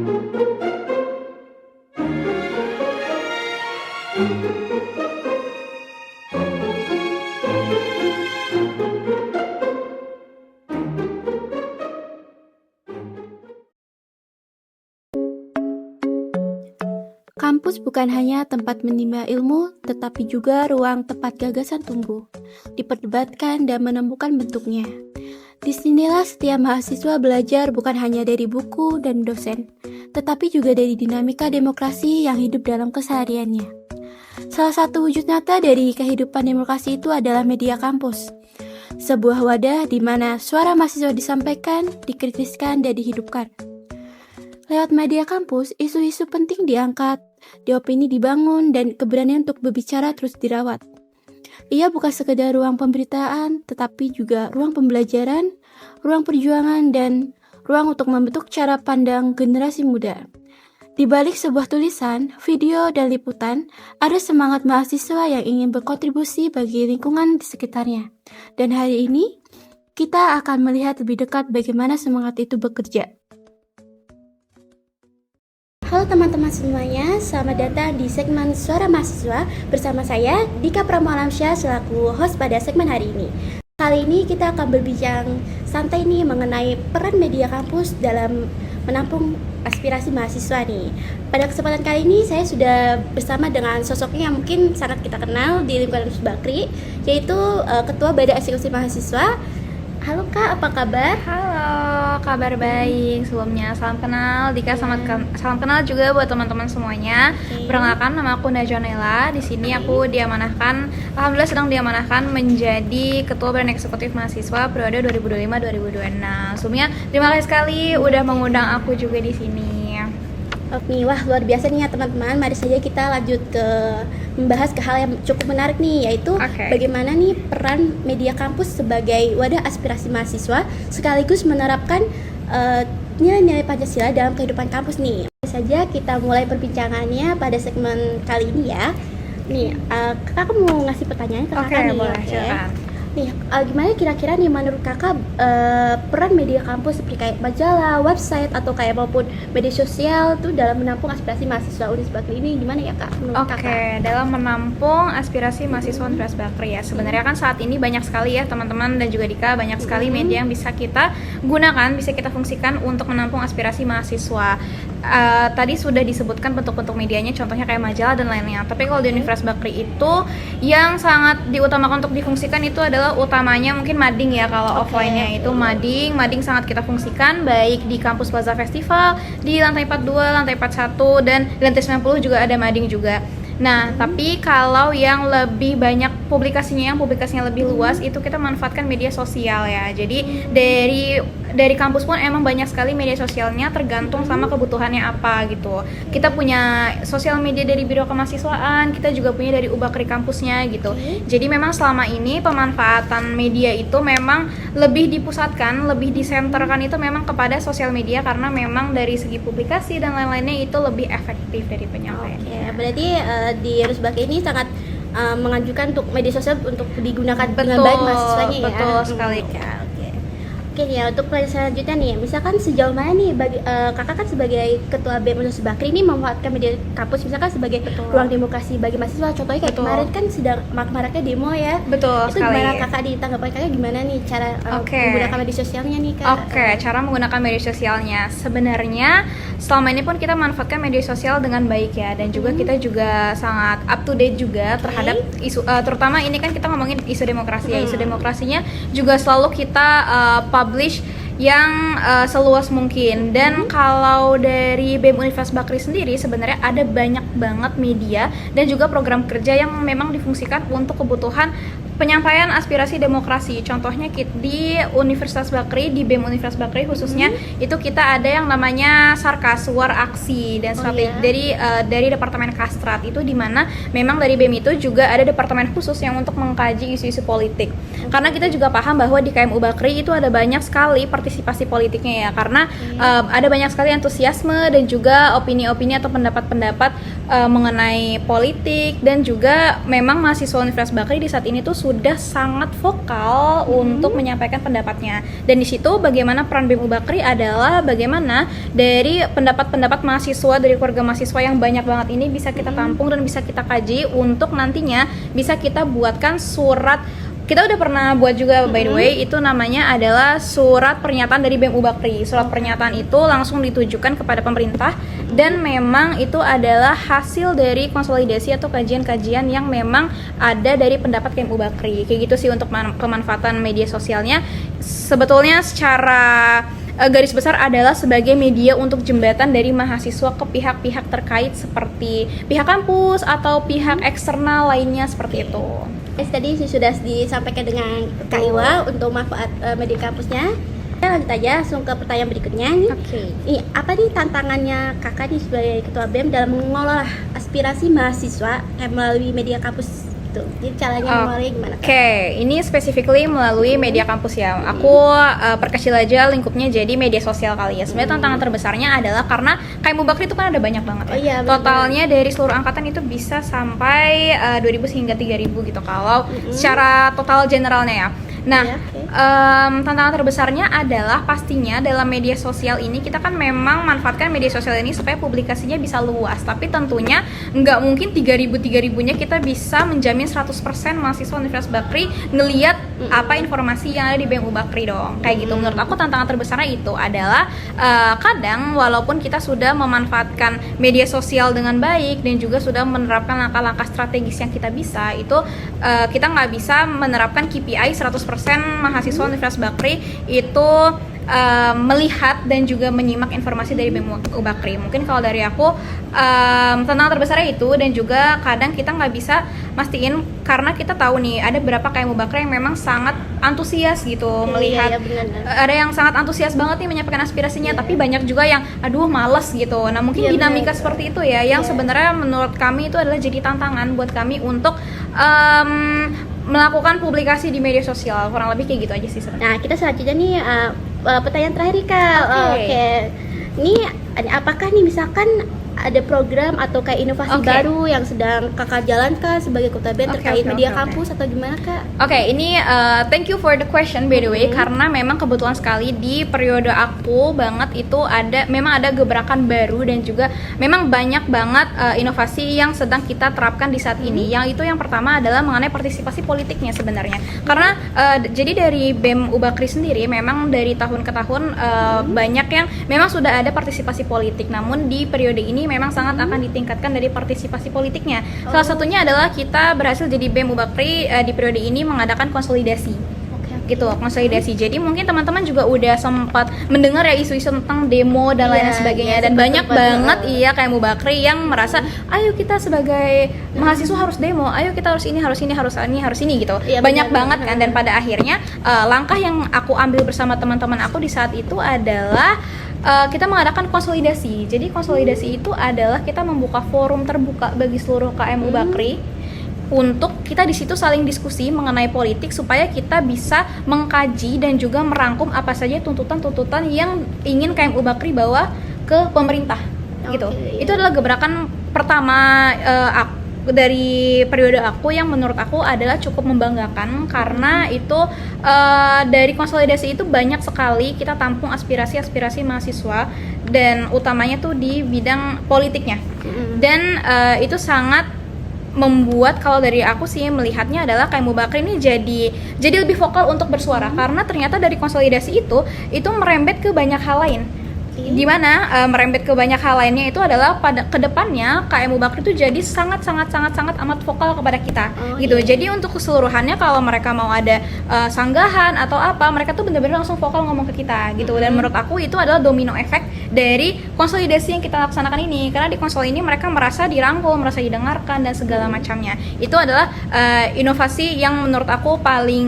Kampus bukan hanya tempat menimba ilmu, tetapi juga ruang tempat gagasan tumbuh, diperdebatkan dan menemukan bentuknya. Disinilah setiap mahasiswa belajar bukan hanya dari buku dan dosen, tetapi juga dari dinamika demokrasi yang hidup dalam kesehariannya. Salah satu wujud nyata dari kehidupan demokrasi itu adalah media kampus. Sebuah wadah di mana suara mahasiswa disampaikan, dikritiskan, dan dihidupkan. Lewat media kampus, isu-isu penting diangkat, opini dibangun, dan keberanian untuk berbicara terus dirawat. Ia bukan sekedar ruang pemberitaan, tetapi juga ruang pembelajaran, ruang perjuangan, dan ruang untuk membentuk cara pandang generasi muda. Di balik sebuah tulisan, video, dan liputan, ada semangat mahasiswa yang ingin berkontribusi bagi lingkungan di sekitarnya. Dan hari ini, kita akan melihat lebih dekat bagaimana semangat itu bekerja. Halo teman-teman semuanya, selamat datang di segmen Suara Mahasiswa bersama saya, Dika Pramolamsyah, selaku host pada segmen hari ini. Kali ini kita akan berbincang santai nih mengenai peran media kampus dalam menampung aspirasi mahasiswa nih. Pada kesempatan kali ini saya sudah bersama dengan sosoknya yang mungkin sangat kita kenal di lingkungan Universitas Bakri, yaitu Ketua Badan Eksekutif Mahasiswa. Halo Kak, apa kabar? Halo, kabar baik. Sebelumnya salam kenal Dika, salam kenal juga buat teman-teman semuanya. Perkenalkan, nama aku Najwa Nela. Di sini aku alhamdulillah sedang diamanahkan menjadi Ketua Badan Eksekutif Mahasiswa periode 2025-2026. Sebelumnya terima kasih sekali udah mengundang aku juga di sini. Oke, wah luar biasa nih ya teman-teman. Mari saja kita lanjut ke membahas ke hal yang cukup menarik nih, yaitu bagaimana nih peran media kampus sebagai wadah aspirasi mahasiswa sekaligus menerapkan nilai-nilai Pancasila dalam kehidupan kampus nih. Mari saja kita mulai perbincangannya pada segmen kali ini ya. Nih, kakak mau ngasih pertanyaan ke kakak nih. Boleh, silakan. Nih, gimana kira-kira nih menurut kakak peran media kampus seperti kayak majalah, website, atau kayak maupun media sosial tuh dalam menampung aspirasi mahasiswa Universitas Bakri ini gimana ya Kak menurut kakak? Dalam menampung aspirasi mahasiswa Universitas Bakri ya, sebenarnya kan saat ini banyak sekali ya teman-teman dan juga Dika, banyak sekali media yang bisa kita gunakan, bisa kita fungsikan untuk menampung aspirasi mahasiswa. Tadi sudah disebutkan bentuk-bentuk medianya, contohnya kayak majalah dan lainnya. Tapi kalau di Universitas Bakri itu yang sangat diutamakan untuk difungsikan itu adalah utamanya mungkin mading ya. Kalau offline-nya itu mading sangat kita fungsikan baik di kampus Plaza Festival, di lantai 42, lantai 41, dan di lantai 90 juga ada mading juga. Nah, tapi kalau yang lebih banyak publikasinya lebih luas, itu kita manfaatkan media sosial ya. Jadi dari kampus pun emang banyak sekali media sosialnya, tergantung sama kebutuhannya apa gitu. Kita punya sosial media dari Biro Kemahasiswaan, kita juga punya dari Ubakri kampusnya gitu. Jadi memang selama ini pemanfaatan media itu memang lebih dipusatkan, lebih disenterkan itu memang kepada sosial media, karena memang dari segi publikasi dan lain-lainnya itu lebih efektif dari penyampaian. Berarti di Universitas Bakri ini sangat menganjurkan untuk media sosial untuk digunakan dengan baik mahasiswanya ya. Betul sekali. Oke ya, untuk pertanyaan selanjutnya nih, misalkan sejauh mana nih kakak kan sebagai ketua BEM Universitas Bakri ini memanfaatkan media kampus misalkan sebagai ruang demokrasi bagi mahasiswa, contohnya kayak kemarin kan sedang maraknya demo ya. Betul itu sekali. Gimana kakak ditanggapan kakak gimana nih cara menggunakan media sosialnya nih Kak? Cara menggunakan media sosialnya sebenarnya selama ini pun kita manfaatkan media sosial dengan baik ya, dan juga kita juga sangat up to date juga terhadap isu, terutama ini kan kita ngomongin isu demokrasi ya. Isu demokrasinya juga selalu kita publish yang seluas mungkin. Dan kalau dari BEM Universitas Bakri sendiri sebenarnya ada banyak banget media dan juga program kerja yang memang difungsikan untuk kebutuhan penyampaian aspirasi demokrasi. Contohnya di Universitas Bakri, di BEM Universitas Bakri khususnya, itu kita ada yang namanya Sarkas, War Aksi, dan dari Departemen Kastrat, itu dimana memang dari BEM itu juga ada departemen khusus yang untuk mengkaji isu-isu politik. Karena kita juga paham bahwa di KMU Bakri itu ada banyak sekali partisipasi politiknya ya, karena ada banyak sekali antusiasme dan juga opini-opini atau pendapat-pendapat mengenai politik, dan juga memang mahasiswa Universitas Bakri di saat ini tuh sudah sangat vokal untuk menyampaikan pendapatnya. Dan di situ bagaimana peran BEM Ubakri adalah bagaimana dari pendapat-pendapat mahasiswa, dari keluarga mahasiswa yang banyak banget ini bisa kita tampung dan bisa kita kaji untuk nantinya bisa kita buatkan surat. Kita udah pernah buat juga by the way, itu namanya adalah surat pernyataan dari BEM Ubakri. Surat pernyataan itu langsung ditujukan kepada pemerintah dan memang itu adalah hasil dari konsolidasi atau kajian-kajian yang memang ada dari pendapat BEM Ubakri. Kayak gitu sih untuk kemanfaatan media sosialnya. Sebetulnya secara garis besar adalah sebagai media untuk jembatan dari mahasiswa ke pihak-pihak terkait seperti pihak kampus atau pihak eksternal lainnya seperti itu. Tadi sudah disampaikan dengan Kak Iwa untuk manfaat media kampusnya. Kita lanjut aja langsung ke pertanyaan berikutnya nih. Oke. Apa nih tantangannya kakak nih sebagai ketua BEM dalam mengelola aspirasi mahasiswa melalui media kampus gitu? Jadi caranya mengelola gimana? Oke, ini specifically melalui media kampus ya. Aku perkecil aja lingkupnya jadi media sosial kali ya. Sebenarnya tantangan terbesarnya adalah karena KM Ubakri itu kan ada banyak banget ya. Oh, iya, totalnya dari seluruh angkatan itu bisa sampai 2.000 hingga 3.000 gitu kalau secara total generalnya ya. Nah, tantangan terbesarnya adalah pastinya dalam media sosial ini kita kan memang manfaatkan media sosial ini supaya publikasinya bisa luas. Tapi tentunya nggak mungkin 3.000-3.000-nya kita bisa menjamin 100% mahasiswa Universitas Bakri ngelihat apa informasi yang ada di BEM Ubakri dong. Kayak gitu. Menurut aku tantangan terbesarnya itu adalah kadang walaupun kita sudah memanfaatkan media sosial dengan baik dan juga sudah menerapkan langkah-langkah strategis yang kita bisa, itu kita nggak bisa menerapkan KPI 100% mahasiswa Universitas Bakri itu melihat dan juga menyimak informasi dari BEM Ubakri. Mungkin kalau dari aku tantangan terbesarnya itu, dan juga kadang kita nggak bisa mastiin karena kita tahu nih ada beberapa KM Ubakri yang memang sangat antusias gitu melihat. Ada yang sangat antusias banget nih menyampaikan aspirasinya, tapi banyak juga yang aduh males gitu. Nah mungkin dinamika seperti itu ya yang sebenarnya menurut kami itu adalah jadi tantangan buat kami untuk melakukan publikasi di media sosial. Kurang lebih kayak gitu aja sih sebenarnya. Nah, kita selanjutnya nih pertanyaan terakhir nih Kak. Oke. Ini apakah nih misalkan ada program atau kayak inovasi baru yang sedang kakak jalankan sebagai ketua BEM terkait media kampus atau gimana Kak? Ini thank you for the question by the way, karena memang kebetulan sekali di periode aku banget itu memang ada gebrakan baru dan juga memang banyak banget inovasi yang sedang kita terapkan di saat ini. Yang itu yang pertama adalah mengenai partisipasi politiknya sebenarnya. Karena jadi dari BEM Ubakri sendiri memang dari tahun ke tahun banyak yang memang sudah ada partisipasi politik. Namun di periode ini memang sangat akan ditingkatkan dari partisipasi politiknya. Salah satunya adalah kita berhasil jadi BEM Ubakri di periode ini mengadakan konsolidasi. Gitu, konsolidasi. Jadi mungkin teman-teman juga udah sempat mendengar ya isu-isu tentang demo dan lain sebagainya, dan banyak banget KM Ubakri yang merasa ayo kita sebagai mahasiswa harus demo, ayo kita harus ini gitu. Banyak banget kan, dan pada akhirnya langkah yang aku ambil bersama teman-teman aku di saat itu adalah kita mengadakan konsolidasi. Jadi konsolidasi itu adalah kita membuka forum terbuka bagi seluruh KM Ubakri untuk kita di situ saling diskusi mengenai politik supaya kita bisa mengkaji dan juga merangkum apa saja tuntutan-tuntutan yang ingin KM Ubakri bawa ke pemerintah gitu. Itu adalah gebrakan pertama dari periode aku yang menurut aku adalah cukup membanggakan, karena itu dari konsolidasi itu banyak sekali kita tampung aspirasi-aspirasi mahasiswa dan utamanya tuh di bidang politiknya. Dan itu sangat membuat, kalau dari aku sih melihatnya adalah KM Ubakri ini jadi lebih vokal untuk bersuara, karena ternyata dari konsolidasi itu merembet ke banyak hal lain. Di mana merembet ke banyak hal lainnya itu adalah pada kedepannya KM Ubakri itu jadi sangat amat vokal kepada kita gitu. Jadi untuk keseluruhannya kalau mereka mau ada sanggahan atau apa, mereka tuh benar-benar langsung vokal ngomong ke kita gitu. Dan menurut aku itu adalah domino efek dari konsolidasi yang kita laksanakan ini, karena di konsol ini mereka merasa dirangkul, merasa didengarkan dan segala macamnya. Itu adalah inovasi yang menurut aku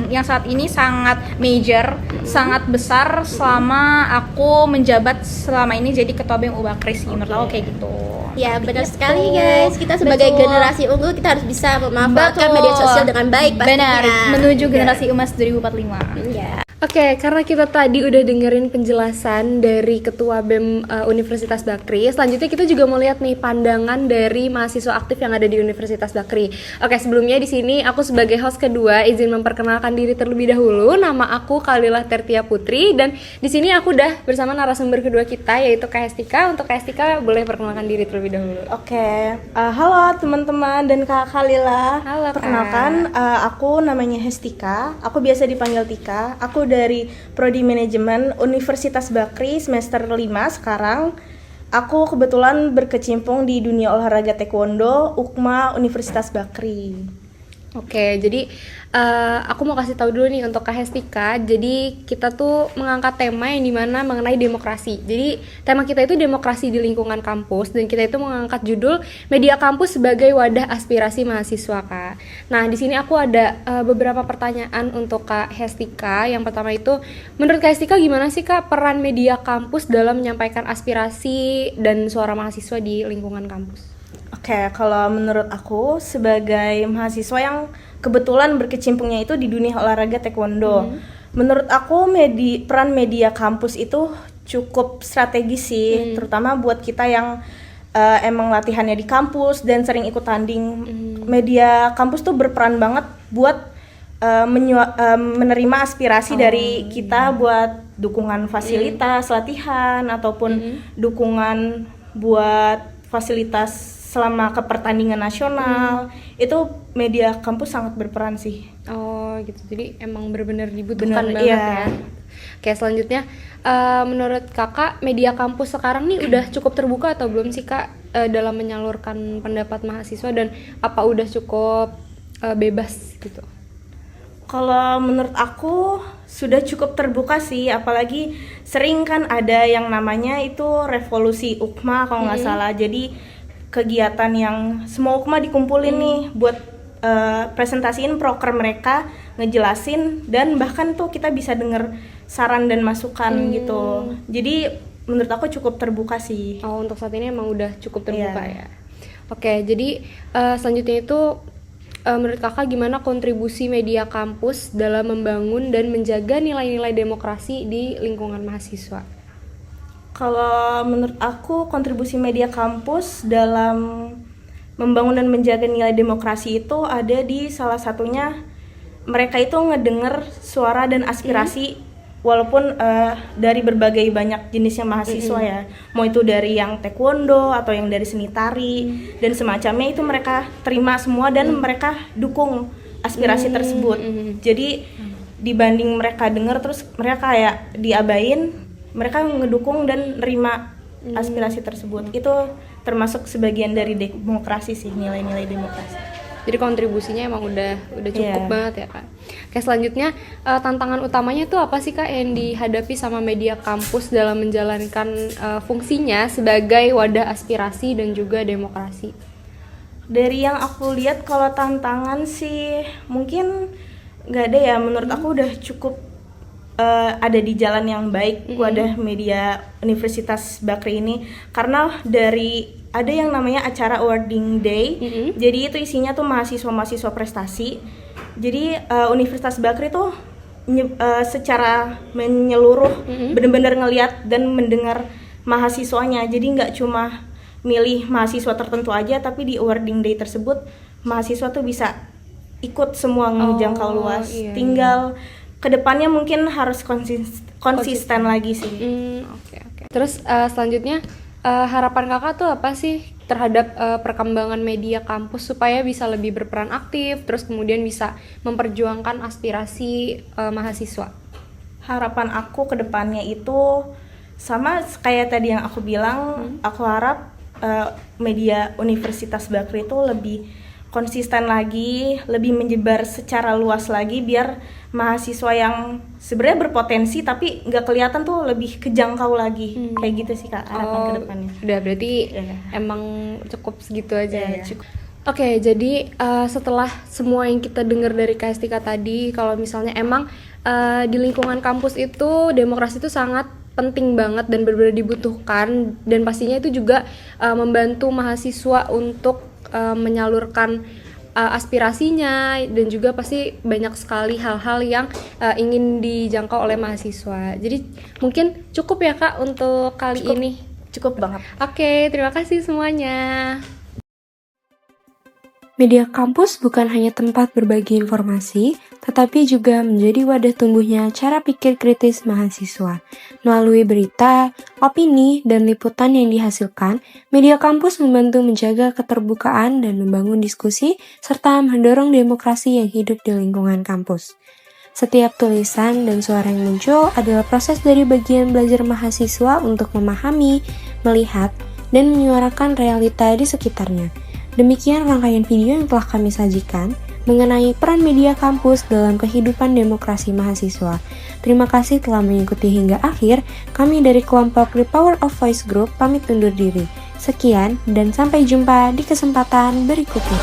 yang saat ini sangat major, sangat besar selama aku menjabat selama ini jadi ketua BEM Ubakri sih. Menurut aku kayak gitu. Ya benar sekali guys, kita sebagai generasi unggul kita harus bisa memanfaatkan media sosial dengan baik pastinya. Benar, menuju generasi emas 2045. Ya. Oke, karena kita tadi udah dengerin penjelasan dari Ketua BEM Universitas Bakri, selanjutnya kita juga mau lihat nih pandangan dari mahasiswa aktif yang ada di Universitas Bakri. Oke, sebelumnya di sini aku sebagai host kedua izin memperkenalkan diri terlebih dahulu. Nama aku Kalilah Tertia Putri dan di sini aku udah bersama narasumber kedua kita yaitu Kak Hestika. Untuk Kak Hestika boleh perkenalkan diri terlebih dahulu. Oke, halo teman-teman dan Kak Khalila. Halo, Kak. Perkenalkan, aku namanya Hestika. Aku biasa dipanggil Tika. Aku dari Prodi Manajemen Universitas Bakri semester 5 sekarang. Aku kebetulan berkecimpung di dunia olahraga taekwondo UKMA Universitas Bakri. Oke, jadi aku mau kasih tahu dulu nih untuk Kak Hestika. Jadi kita tuh mengangkat tema yang dimana mengenai demokrasi. Jadi tema kita itu demokrasi di lingkungan kampus dan kita itu mengangkat judul media kampus sebagai wadah aspirasi mahasiswa, Kak. Nah, di sini aku ada beberapa pertanyaan untuk Kak Hestika. Yang pertama itu, menurut Kak Hestika gimana sih Kak peran media kampus dalam menyampaikan aspirasi dan suara mahasiswa di lingkungan kampus? Oke, kalau menurut aku sebagai mahasiswa yang kebetulan berkecimpungnya itu di dunia olahraga taekwondo, menurut aku peran media kampus itu cukup strategis sih, terutama buat kita yang emang latihannya di kampus dan sering ikut tanding. Media kampus tuh berperan banget buat menerima aspirasi dari kita buat dukungan fasilitas latihan ataupun dukungan buat fasilitas selama ke pertandingan nasional. Itu media kampus sangat berperan sih. Oh gitu, jadi emang benar-benar dibutuhkan banget iya. ya. Oke, selanjutnya menurut kakak media kampus sekarang nih udah cukup terbuka atau belum sih Kak dalam menyalurkan pendapat mahasiswa dan apa udah cukup bebas gitu? Kalau menurut aku sudah cukup terbuka sih, apalagi sering kan ada yang namanya itu revolusi UKMA kalau nggak salah. Jadi kegiatan yang semua UKMA dikumpulin nih buat presentasiin proker mereka, ngejelasin dan bahkan tuh kita bisa denger saran dan masukan gitu. Jadi menurut aku cukup terbuka sih. Oh, untuk saat ini emang udah cukup terbuka Iya. ya. Oke, jadi selanjutnya itu menurut kakak gimana kontribusi media kampus dalam membangun dan menjaga nilai-nilai demokrasi di lingkungan mahasiswa? Kalau menurut aku kontribusi media kampus dalam membangun dan menjaga nilai demokrasi itu ada di salah satunya mereka itu ngedenger suara dan aspirasi walaupun dari berbagai banyak jenisnya mahasiswa ya, mau itu dari yang taekwondo atau yang dari seni tari dan semacamnya, itu mereka terima semua dan mereka dukung aspirasi tersebut. Jadi dibanding mereka denger terus mereka kayak diabain, mereka ngedukung dan nerima aspirasi tersebut. Itu termasuk sebagian dari demokrasi sih, nilai-nilai demokrasi. Jadi kontribusinya emang udah cukup Iya. banget ya Kak. Oke, selanjutnya tantangan utamanya tuh apa sih Kak yang dihadapi sama media kampus dalam menjalankan fungsinya sebagai wadah aspirasi dan juga demokrasi? Dari yang aku lihat kalau tantangan sih mungkin nggak ada ya, menurut aku udah cukup ada di jalan yang baik wadah media Universitas Bakri ini, karena dari ada yang namanya acara awarding day. Jadi itu isinya tuh mahasiswa-mahasiswa prestasi. Jadi Universitas Bakri tuh secara menyeluruh benar-benar ngelihat dan mendengar mahasiswanya. Jadi nggak cuma milih mahasiswa tertentu aja, tapi di awarding day tersebut mahasiswa tuh bisa ikut semua ngejangkau luas. Iya. Tinggal kedepannya mungkin harus konsisten lagi sih. Oke. Terus selanjutnya harapan kakak tuh apa sih terhadap perkembangan media kampus supaya bisa lebih berperan aktif, terus kemudian bisa memperjuangkan aspirasi mahasiswa? Harapan aku ke depannya itu sama kayak tadi yang aku bilang, aku harap media Universitas Bakri itu lebih konsisten lagi, lebih menyebar secara luas lagi biar mahasiswa yang sebenarnya berpotensi tapi nggak kelihatan tuh lebih kejangkau lagi. Kayak gitu sih Kak harapan ke depannya. Udah berarti Iya. emang cukup segitu aja Iya, ya. cukup. Oke, jadi setelah semua yang kita dengar dari Kak Hestika tadi, kalau misalnya emang di lingkungan kampus itu demokrasi itu sangat penting banget dan benar-benar dibutuhkan, dan pastinya itu juga membantu mahasiswa untuk menyalurkan aspirasinya, dan juga pasti banyak sekali hal-hal yang ingin dijangkau oleh mahasiswa. Jadi mungkin cukup ya Kak untuk kali ini. Cukup banget. Oke, terima kasih semuanya. Media kampus bukan hanya tempat berbagi informasi, tetapi juga menjadi wadah tumbuhnya cara pikir kritis mahasiswa. Melalui berita, opini, dan liputan yang dihasilkan, media kampus membantu menjaga keterbukaan dan membangun diskusi, serta mendorong demokrasi yang hidup di lingkungan kampus. Setiap tulisan dan suara yang muncul adalah proses dari bagian belajar mahasiswa untuk memahami, melihat, dan menyuarakan realita di sekitarnya. Demikian rangkaian video yang telah kami sajikan mengenai peran media kampus dalam kehidupan demokrasi mahasiswa. Terima kasih telah mengikuti hingga akhir. Kami dari kelompok The Power of Voice Group pamit undur diri. Sekian dan sampai jumpa di kesempatan berikutnya.